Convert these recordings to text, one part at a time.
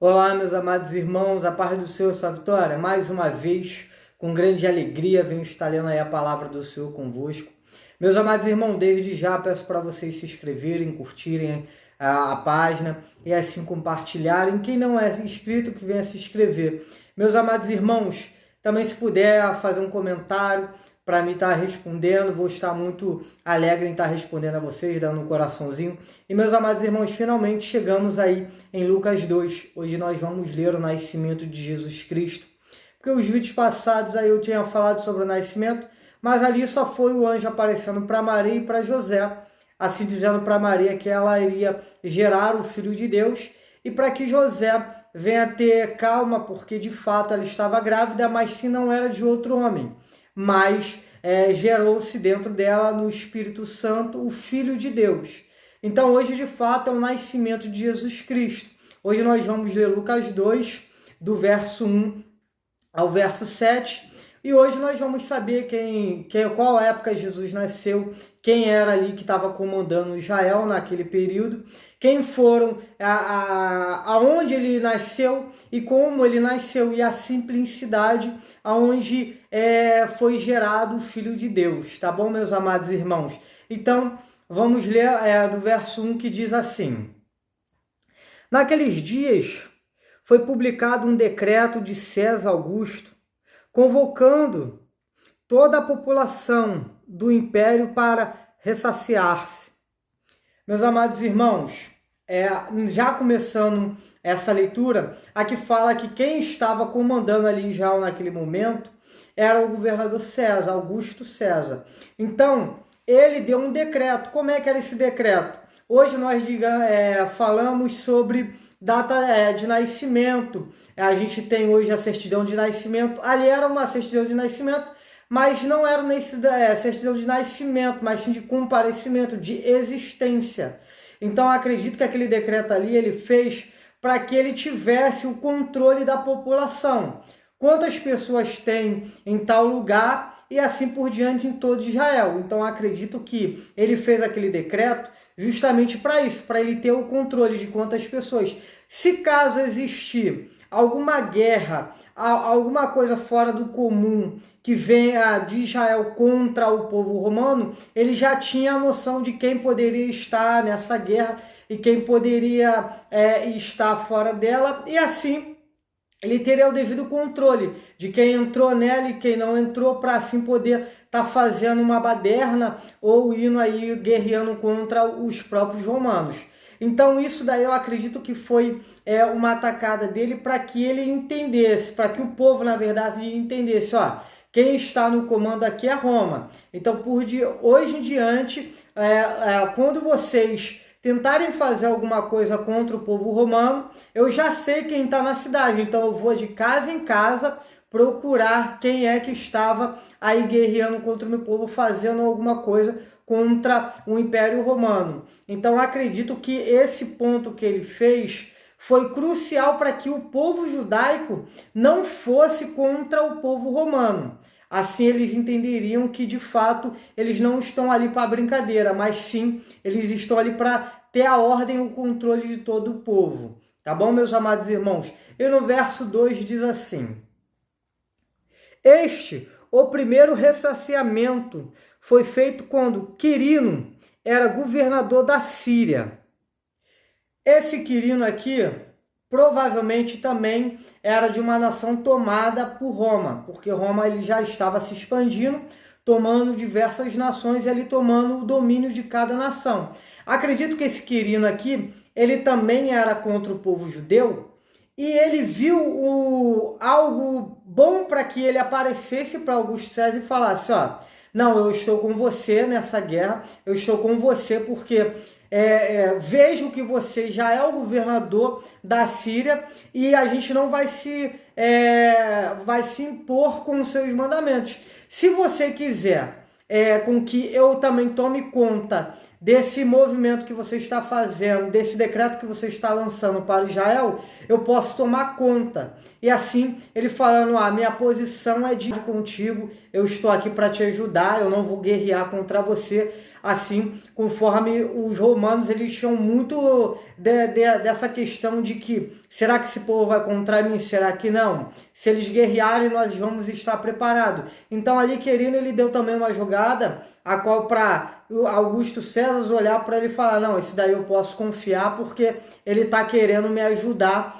Olá, meus amados irmãos, a paz do Senhor, sua vitória. Mais uma vez, com grande alegria, venho estar lendo aí a palavra do Senhor convosco. Meus amados irmãos, desde já peço para vocês se inscreverem, curtirem a página e assim compartilharem. Quem não é inscrito, que venha se inscrever. Meus amados irmãos, também se puder fazer um comentário para mim estar respondendo, vou estar muito alegre em estar respondendo a vocês, dando um coraçãozinho. E meus amados irmãos, finalmente chegamos aí em Lucas 2. Hoje nós vamos ler o nascimento de Jesus Cristo. Porque os vídeos passados aí eu tinha falado sobre o nascimento, mas ali só foi o anjo aparecendo para Maria e para José, assim dizendo para Maria que ela iria gerar o Filho de Deus, e para que José venha ter calma, porque de fato ela estava grávida, mas se não era de outro homem. Mas gerou-se dentro dela, no Espírito Santo, o Filho de Deus. Então hoje de fato é o nascimento de Jesus Cristo. Hoje nós vamos ler Lucas 2, do verso 1 ao verso 7. E hoje nós vamos saber qual época Jesus nasceu, quem era ali que estava comandando Israel naquele período, quem foram, aonde ele nasceu e como ele nasceu, e a simplicidade aonde foi gerado o Filho de Deus, tá bom, meus amados irmãos? Então, vamos ler do verso 1 que diz assim: Naqueles dias foi publicado um decreto de César Augusto, convocando toda a população do império para ressaciar-se. Meus amados irmãos, já começando essa leitura, aqui fala que quem estava comandando ali Israel naquele momento era o governador César, Augusto César. Então, ele deu um decreto. Como é que era esse decreto? Hoje nós falamos sobre data de nascimento. A gente tem hoje a certidão de nascimento. Ali era uma certidão de nascimento, mas não era certidão de nascimento, mas sim de comparecimento, de existência. Então acredito que aquele decreto ali ele fez para que ele tivesse o controle da população. Quantas pessoas tem em tal lugar e assim por diante em todo Israel. Então acredito que ele fez aquele decreto justamente para isso, para ele ter o controle de quantas pessoas. Se caso existir alguma guerra, alguma coisa fora do comum que venha de Israel contra o povo romano, ele já tinha a noção de quem poderia estar nessa guerra e quem poderia estar fora dela, e assim ele teria o devido controle de quem entrou nela e quem não entrou, para assim poder estar fazendo uma baderna ou indo aí guerreando contra os próprios romanos. Então isso daí eu acredito que foi uma atacada dele para que ele entendesse, para que o povo na verdade entendesse, ó, quem está no comando aqui é Roma. Então hoje em diante, quando vocês tentarem fazer alguma coisa contra o povo romano, eu já sei quem está na cidade, então eu vou de casa em casa procurar quem é que estava aí guerreando contra o meu povo, fazendo alguma coisa contra o Império Romano. Então acredito que esse ponto que ele fez foi crucial para que o povo judaico não fosse contra o povo romano. Assim eles entenderiam que de fato eles não estão ali para brincadeira, mas sim eles estão ali para ter a ordem e o controle de todo o povo. Tá bom, meus amados irmãos? E no verso 2 diz assim: o primeiro ressaciamento foi feito quando Quirino era governador da Síria. Esse Quirino aqui provavelmente também era de uma nação tomada por Roma, porque Roma ele já estava se expandindo, tomando diversas nações e ali tomando o domínio de cada nação. Acredito que esse Quirino aqui, ele também era contra o povo judeu, e ele viu algo bom para que ele aparecesse para Augusto César e falasse, ó, não, eu estou com você nessa guerra, eu estou com você porque vejo que você já é o governador da Síria e a gente não vai se impor com os seus mandamentos. Se você quiser com que eu também tome conta desse movimento que você está fazendo, desse decreto que você está lançando para Israel, eu posso tomar conta. E assim, ele falando, minha posição é de contigo, eu estou aqui para te ajudar, eu não vou guerrear contra você. assim, conforme os romanos eles tinham muito dessa questão de que, será que esse povo vai contra mim? Será que não? Se eles guerrearem, nós vamos estar preparados. Então ali Quirino ele deu também uma jogada, a qual para Augusto César olhar para ele e falar, não, esse daí eu posso confiar porque ele está querendo me ajudar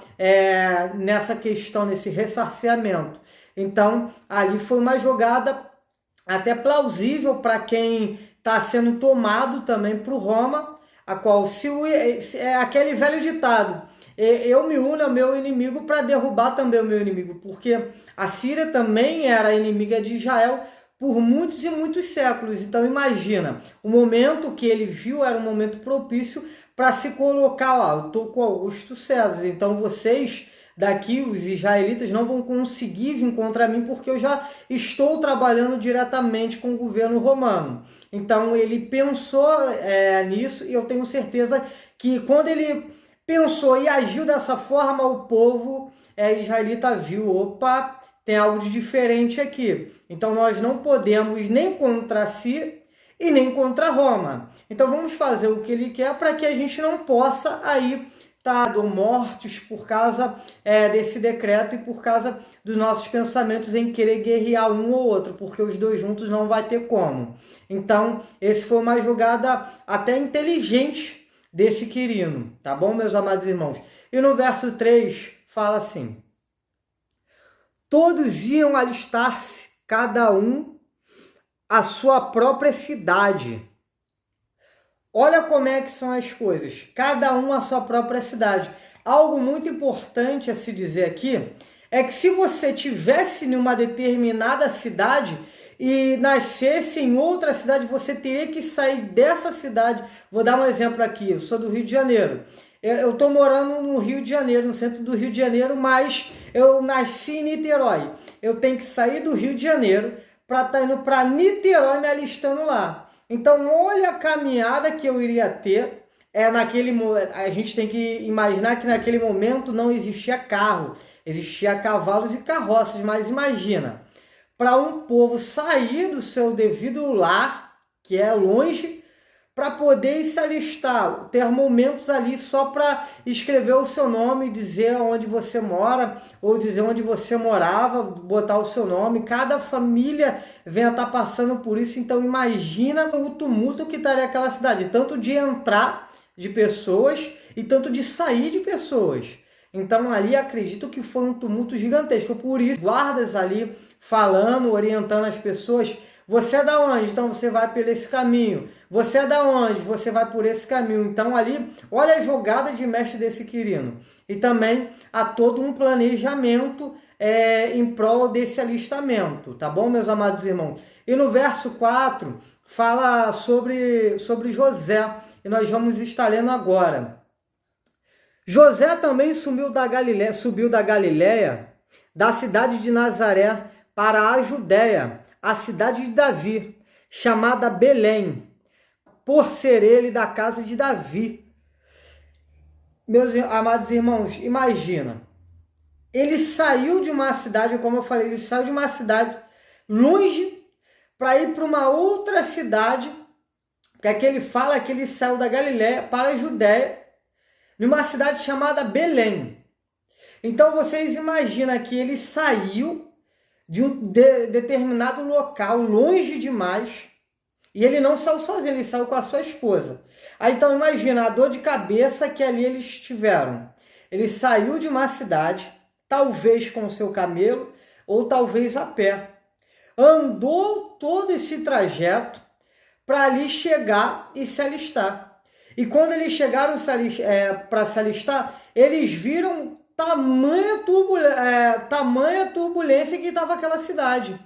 nessa questão, nesse ressarciamento. Então ali foi uma jogada até plausível para quem está sendo tomado também por Roma, a qual é aquele velho ditado, eu me uno ao meu inimigo para derrubar também o meu inimigo, porque a Síria também era inimiga de Israel por muitos e muitos séculos. Então imagina, o momento que ele viu era um momento propício para se colocar, ó, eu estou com Augusto César, então vocês daqui, os israelitas, não vão conseguir vir contra mim porque eu já estou trabalhando diretamente com o governo romano. Então ele pensou nisso, e eu tenho certeza que quando ele pensou e agiu dessa forma, o povo israelita viu, opa, tem algo de diferente aqui. Então nós não podemos nem contra si e nem contra Roma. Então vamos fazer o que ele quer para que a gente não possa aí mortos por causa desse decreto e por causa dos nossos pensamentos em querer guerrear um ou outro, porque os dois juntos não vai ter como. Então, esse foi uma jogada até inteligente desse Quirino, tá bom, meus amados irmãos? E no verso 3 fala assim: todos iam alistar-se, cada um à sua própria cidade. Olha como é que são as coisas, cada um à sua própria cidade. Algo muito importante a se dizer aqui é que se você tivesse em uma determinada cidade e nascesse em outra cidade, você teria que sair dessa cidade. Vou dar um exemplo aqui, eu sou do Rio de Janeiro. Eu estou morando no Rio de Janeiro, no centro do Rio de Janeiro, mas eu nasci em Niterói. Eu tenho que sair do Rio de Janeiro para estar indo para Niterói me alistando lá. Então, olha a caminhada que eu iria ter. A gente tem que imaginar que naquele momento não existia carro, existia cavalos e carroças, mas imagina, para um povo sair do seu devido lar, que é longe, para poder se alistar, ter momentos ali só para escrever o seu nome, dizer onde você mora, ou dizer onde você morava, botar o seu nome. Cada família vem a estar passando por isso, então imagina o tumulto que estaria aquela cidade, tanto de entrar de pessoas e tanto de sair de pessoas. Então ali acredito que foi um tumulto gigantesco, por isso guardas ali falando, orientando as pessoas. Você é da onde? Então você vai por esse caminho. Você é da onde? Você vai por esse caminho. Então ali, olha a jogada de mestre desse Quirino. E também há todo um planejamento em prol desse alistamento. Tá bom, meus amados irmãos? E no verso 4, fala sobre José. E nós vamos estar lendo agora. José também subiu da Galiléia, da cidade de Nazaré, para a Judéia, a cidade de Davi, chamada Belém, por ser ele da casa de Davi. Meus amados irmãos, imagina, ele saiu de uma cidade, como eu falei, ele saiu de uma cidade longe para ir para uma outra cidade, porque aqui ele fala que ele saiu da Galiléia para a Judéia, numa cidade chamada Belém. Então vocês imaginam que ele saiu de um determinado local, longe demais, e ele não saiu sozinho, ele saiu com a sua esposa. Aí então imagina a dor de cabeça que ali eles tiveram. Ele saiu de uma cidade, talvez com o seu camelo, ou talvez a pé. Andou todo esse trajeto para ali chegar e se alistar. E quando eles chegaram para se alistar, eles viram tamanha turbulência que estava aquela cidade.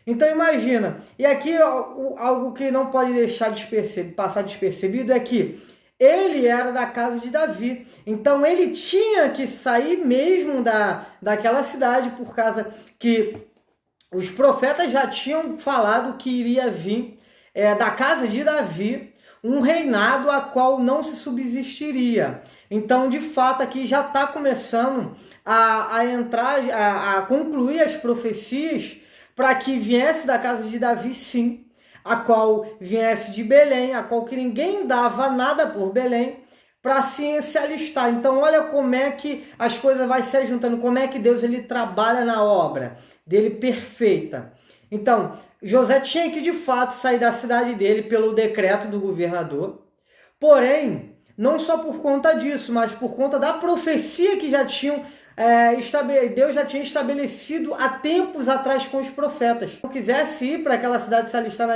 Então imagina, e aqui algo que não pode deixar passar despercebido é que ele era da casa de Davi, então ele tinha que sair mesmo daquela cidade, por causa que os profetas já tinham falado que iria vir da casa de Davi um reinado a qual não se subsistiria. Então, de fato, aqui já está começando a concluir as profecias para que viesse da casa de Davi, sim, a qual viesse de Belém, a qual que ninguém dava nada por Belém, para assim se alistar. Então olha como é que as coisas vão se juntando, como é que Deus ele trabalha na obra dele perfeita. Então, José tinha que de fato sair da cidade dele pelo decreto do governador, porém, não só por conta disso, mas por conta da profecia que já tinham Deus já tinha estabelecido há tempos atrás com os profetas. Se não quisesse ir para aquela cidade se alistar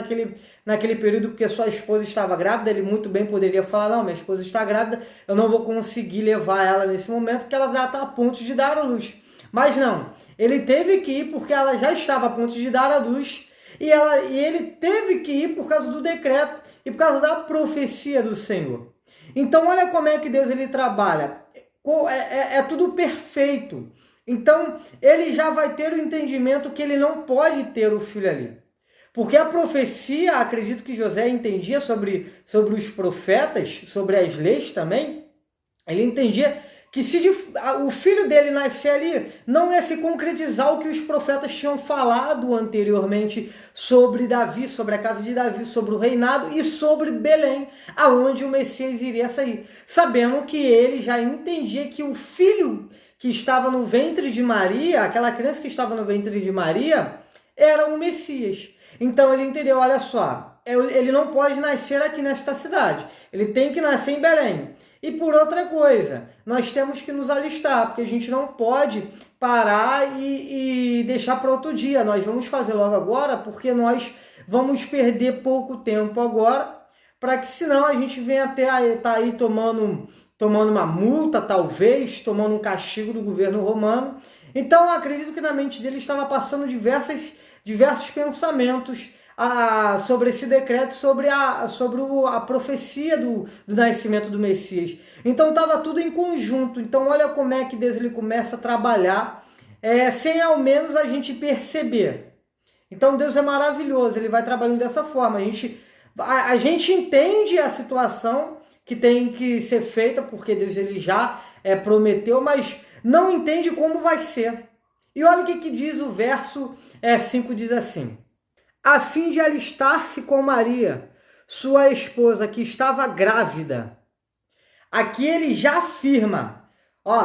naquele período porque sua esposa estava grávida, ele muito bem poderia falar, não, minha esposa está grávida, eu não vou conseguir levar ela nesse momento porque ela já está a ponto de dar à luz. Mas não, ele teve que ir porque ela já estava a ponto de dar à luz e ele teve que ir por causa do decreto e por causa da profecia do Senhor. Então olha como é que Deus ele trabalha. É tudo perfeito. Então, ele já vai ter o entendimento que ele não pode ter o filho ali. Porque a profecia, acredito que José entendia sobre os profetas, sobre as leis também, ele entendia que se o filho dele nascer ali, não ia se concretizar o que os profetas tinham falado anteriormente sobre Davi, sobre a casa de Davi, sobre o reinado e sobre Belém, aonde o Messias iria sair. Sabendo que ele já entendia que o filho que estava no ventre de Maria, aquela criança que estava no ventre de Maria, era o Messias. Então ele entendeu, olha só, ele não pode nascer aqui nesta cidade, ele tem que nascer em Belém. E por outra coisa, nós temos que nos alistar, porque a gente não pode parar e deixar para outro dia. Nós vamos fazer logo agora, porque nós vamos perder pouco tempo agora, para que senão a gente venha até tá aí tomando uma multa, talvez, tomando um castigo do governo romano. Então, eu acredito que na mente dele estava passando diversos pensamentos sobre esse decreto, sobre a profecia do nascimento do Messias. Então estava tudo em conjunto. Então olha como é que Deus ele começa a trabalhar sem ao menos a gente perceber. Então Deus é maravilhoso, ele vai trabalhando dessa forma. A gente entende a situação que tem que ser feita, porque Deus ele já prometeu, mas não entende como vai ser. E olha o que diz o verso 5, diz assim: a fim de alistar-se com Maria, sua esposa, que estava grávida. Aqui ele já afirma,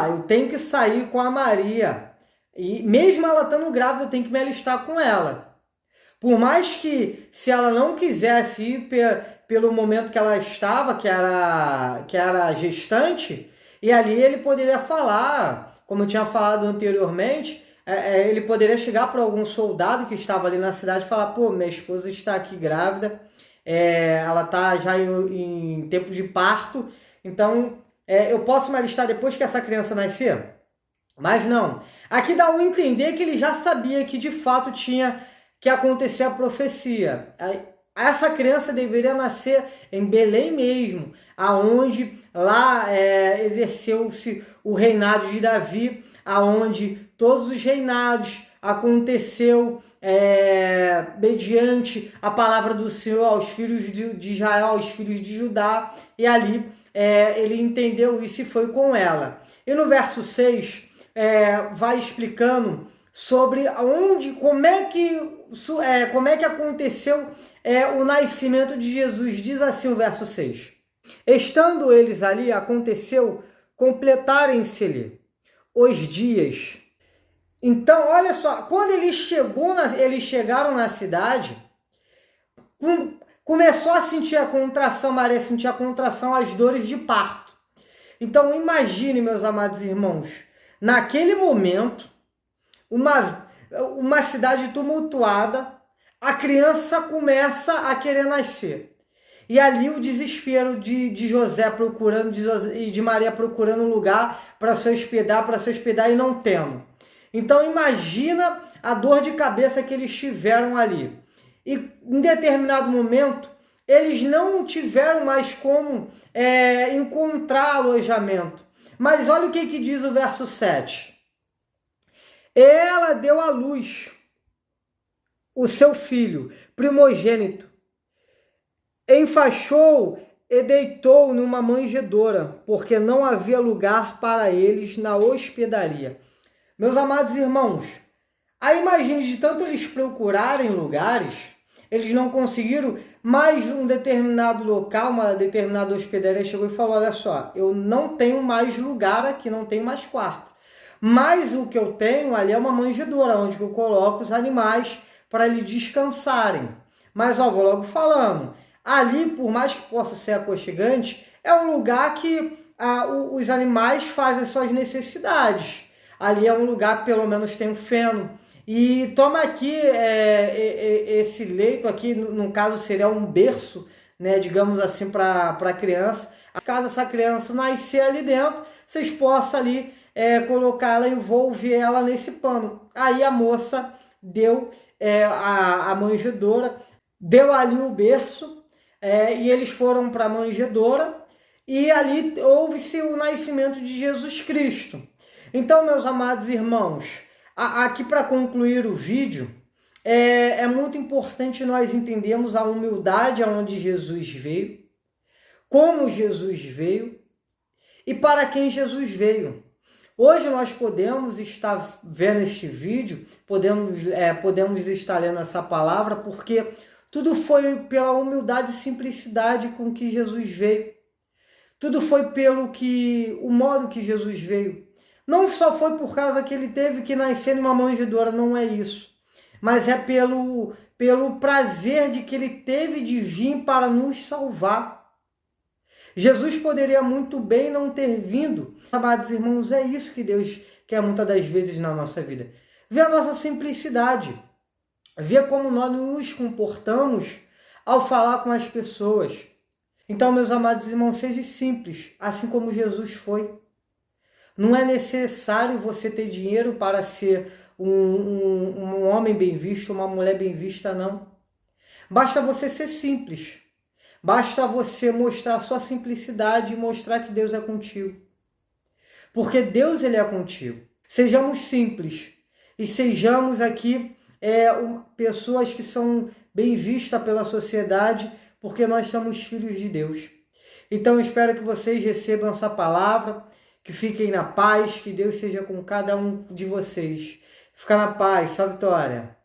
eu tenho que sair com a Maria, e mesmo ela estando grávida, eu tenho que me alistar com ela. Por mais que, se ela não quisesse ir pelo momento que ela estava, que era gestante, e ali ele poderia falar, como eu tinha falado anteriormente, ele poderia chegar para algum soldado que estava ali na cidade e falar, pô, minha esposa está aqui grávida, ela está já em tempo de parto, então eu posso me alistar depois que essa criança nascer? Mas não. Aqui dá a entender que ele já sabia que de fato tinha que acontecer a profecia. Essa criança deveria nascer em Belém mesmo, aonde lá exerceu-se o reinado de Davi, aonde todos os reinados aconteceu mediante a palavra do Senhor aos filhos de Israel, aos filhos de Judá, e ali ele entendeu isso e foi com ela. E no verso 6 vai explicando sobre como é que aconteceu o nascimento de Jesus. Diz assim o verso 6: estando eles ali, aconteceu completarem-se-lhe os dias. Então, olha só, quando eles chegaram na cidade, começou a sentir a contração, Maria sentia a contração, as dores de parto. Então, imagine, meus amados irmãos, naquele momento, uma cidade tumultuada, a criança começa a querer nascer. E ali o desespero de José procurando, e de Maria procurando um lugar para se hospedar e não tendo. Então imagina a dor de cabeça que eles tiveram ali. E em determinado momento, eles não tiveram mais como encontrar alojamento. Mas olha o que diz o verso 7. Ela deu à luz o seu filho primogênito, enfaixou e deitou numa manjedoura, porque não havia lugar para eles na hospedaria. Meus amados irmãos, imagine de tanto eles procurarem lugares, eles não conseguiram, mas um determinado local, uma determinada hospedaria chegou e falou, olha só, eu não tenho mais lugar aqui, não tenho mais quarto. Mas o que eu tenho ali é uma manjedoura, onde eu coloco os animais para eles descansarem. Mas, ó, vou logo falando, ali, por mais que possa ser aconchegante, é um lugar que os animais fazem as suas necessidades. Ali é um lugar que pelo menos tem um feno. E toma aqui esse leito aqui, no caso seria um berço, né, digamos assim, para a criança. Caso essa criança nascer ali dentro, vocês possam ali colocar ela, envolver ela nesse pano. Aí a moça deu a manjedoura, deu ali o berço, e eles foram para a manjedoura, e ali houve-se o nascimento de Jesus Cristo. Então, meus amados irmãos, aqui para concluir o vídeo, é muito importante nós entendermos a humildade aonde Jesus veio, como Jesus veio e para quem Jesus veio. Hoje nós podemos estar vendo este vídeo, podemos estar lendo essa palavra, porque tudo foi pela humildade e simplicidade com que Jesus veio. Tudo foi o modo que Jesus veio. Não só foi por causa que ele teve que nascer numa manjedoura, não é isso. Mas é pelo prazer de que ele teve de vir para nos salvar. Jesus poderia muito bem não ter vindo. Amados irmãos, é isso que Deus quer muitas das vezes na nossa vida. Ver a nossa simplicidade. Ver como nós nos comportamos ao falar com as pessoas. Então, meus amados irmãos, seja simples, assim como Jesus foi. Não é necessário você ter dinheiro para ser um homem bem visto, uma mulher bem vista, não. Basta você ser simples. Basta você mostrar a sua simplicidade e mostrar que Deus é contigo. Porque Deus, ele é contigo. Sejamos simples e sejamos aqui pessoas que são bem vistas pela sociedade, porque nós somos filhos de Deus. Então, espero que vocês recebam essa palavra, que fiquem na paz, que Deus seja com cada um de vocês. Fica na paz, só vitória.